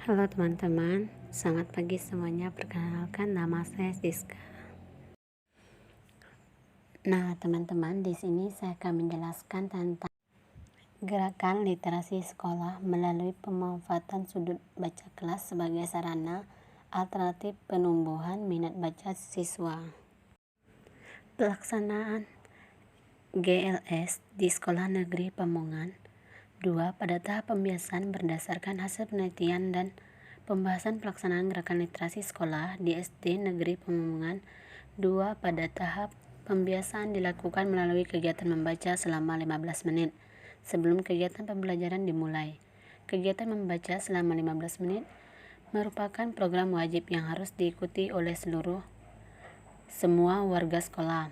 Halo teman-teman, selamat pagi semuanya. Perkenalkan, nama saya Siska. Nah, teman-teman, di sini saya akan menjelaskan tentang gerakan literasi sekolah melalui pemanfaatan sudut baca kelas sebagai sarana alternatif penumbuhan minat baca siswa. Pelaksanaan GLS di Sekolah Negeri Pamongan 2 pada tahap pembiasaan berdasarkan hasil penelitian dan pembahasan pelaksanaan gerakan literasi sekolah di SD Negeri Pamongan 2 pada tahap pembiasaan dilakukan melalui kegiatan membaca selama 15 menit sebelum kegiatan pembelajaran dimulai. Kegiatan membaca selama 15 menit merupakan program wajib yang harus diikuti oleh semua warga sekolah.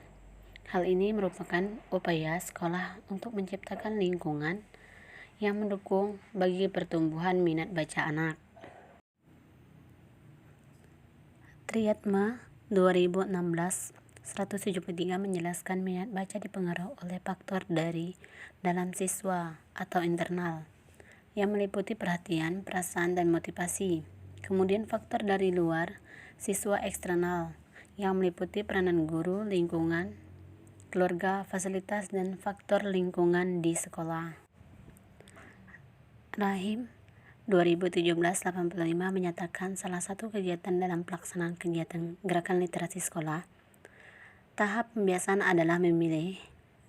Hal ini merupakan upaya sekolah untuk menciptakan lingkungan yang mendukung bagi pertumbuhan minat baca anak. Triatma 2016-173 menjelaskan minat baca dipengaruhi oleh faktor dari dalam siswa atau internal yang meliputi perhatian, perasaan, dan motivasi. Kemudian faktor dari luar siswa eksternal yang meliputi peranan guru, lingkungan, keluarga, fasilitas, dan faktor lingkungan di sekolah. Rahim 2017-85 menyatakan salah satu kegiatan dalam pelaksanaan kegiatan gerakan literasi sekolah tahap pembiasaan adalah memilih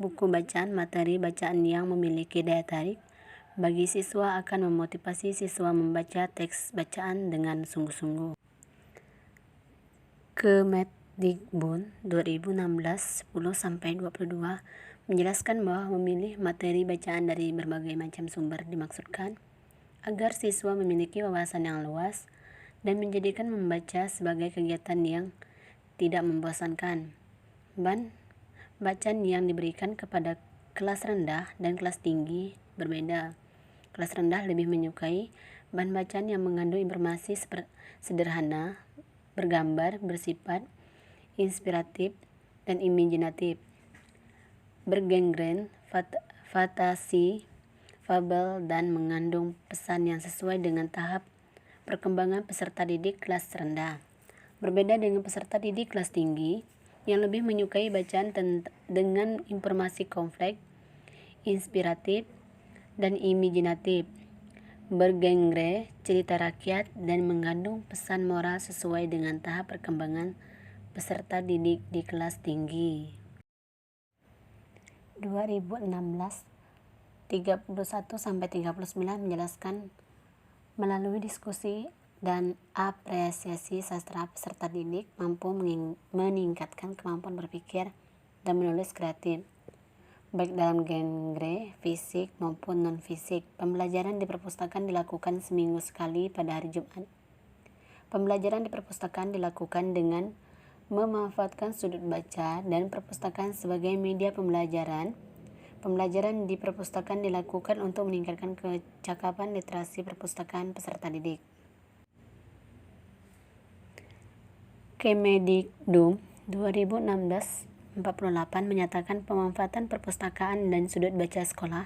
buku bacaan materi bacaan yang memiliki daya tarik bagi siswa akan memotivasi siswa membaca teks bacaan dengan sungguh-sungguh. Kemendikbud 2016-10-22 menjelaskan bahwa memilih materi bacaan dari berbagai macam sumber dimaksudkan agar siswa memiliki wawasan yang luas dan menjadikan membaca sebagai kegiatan yang tidak membosankan. Bahan bacaan yang diberikan kepada kelas rendah dan kelas tinggi berbeda. Kelas rendah lebih menyukai bahan bacaan yang mengandung informasi sederhana, bergambar, bersifat inspiratif, dan imajinatif, bergenre fantasi, fabel, dan mengandung pesan yang sesuai dengan tahap perkembangan peserta didik kelas rendah. Berbeda dengan peserta didik kelas tinggi yang lebih menyukai bacaan dengan informasi kompleks, inspiratif, dan imajinatif, bergenre cerita rakyat, dan mengandung pesan moral sesuai dengan tahap perkembangan peserta didik di kelas tinggi. 2016 31-39 menjelaskan melalui diskusi dan apresiasi sastra peserta didik mampu meningkatkan kemampuan berpikir dan menulis kreatif baik dalam genre fisik maupun non-fisik. Pembelajaran di perpustakaan dilakukan seminggu sekali pada hari Jumat. Pembelajaran di perpustakaan dilakukan dengan memanfaatkan sudut baca dan perpustakaan sebagai media pembelajaran. Pembelajaran di perpustakaan dilakukan untuk meningkatkan kecakapan literasi perpustakaan peserta didik. Kemendikbud 2016-48 menyatakan pemanfaatan perpustakaan dan sudut baca sekolah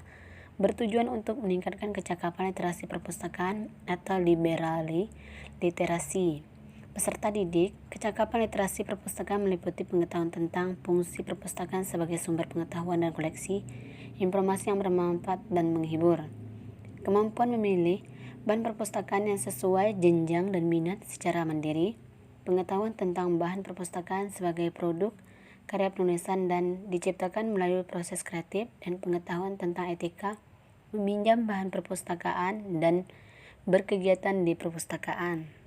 bertujuan untuk meningkatkan kecakapan literasi perpustakaan atau literasi peserta didik. Kecakapan literasi perpustakaan meliputi pengetahuan tentang fungsi perpustakaan sebagai sumber pengetahuan dan koleksi informasi yang bermanfaat dan menghibur. Kemampuan memilih bahan perpustakaan yang sesuai jenjang dan minat secara mandiri. Pengetahuan tentang bahan perpustakaan sebagai produk karya penulisan dan diciptakan melalui proses kreatif, dan pengetahuan tentang etika meminjam bahan perpustakaan dan berkegiatan di perpustakaan.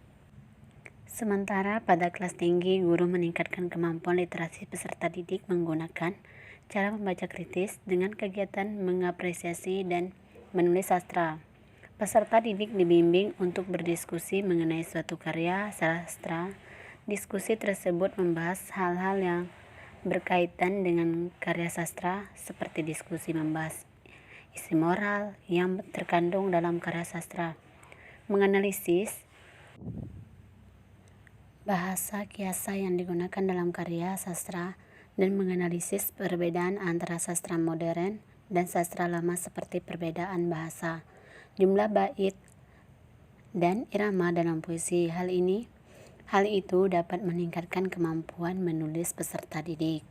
Sementara pada kelas tinggi, guru meningkatkan kemampuan literasi peserta didik menggunakan cara membaca kritis dengan kegiatan mengapresiasi dan menulis sastra. Peserta didik dibimbing untuk berdiskusi mengenai suatu karya sastra. Diskusi tersebut membahas hal-hal yang berkaitan dengan karya sastra, seperti diskusi membahas isi moral yang terkandung dalam karya sastra, menganalisis bahasa kiasa yang digunakan dalam karya sastra, dan menganalisis perbedaan antara sastra modern dan sastra lama seperti perbedaan bahasa, jumlah bait dan irama dalam puisi. Hal itu dapat meningkatkan kemampuan menulis peserta didik.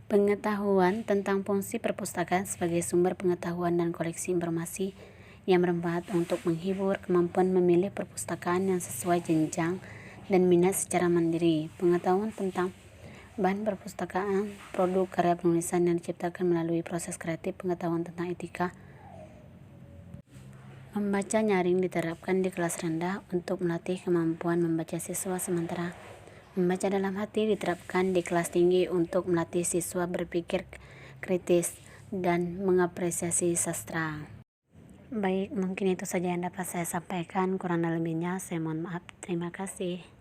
Pengetahuan tentang fungsi perpustakaan sebagai sumber pengetahuan dan koleksi informasi yang bermanfaat untuk menghibur, kemampuan memilih perpustakaan yang sesuai jenjang dan minat secara mandiri, pengetahuan tentang bahan perpustakaan, produk karya penulisan yang diciptakan melalui proses kreatif, pengetahuan tentang etika. Membaca nyaring diterapkan di kelas rendah untuk melatih kemampuan membaca siswa, sementara membaca dalam hati diterapkan di kelas tinggi untuk melatih siswa berpikir kritis dan mengapresiasi sastra. Baik, mungkin itu saja yang dapat saya sampaikan. Kurang lebihnya saya mohon maaf. Terima kasih.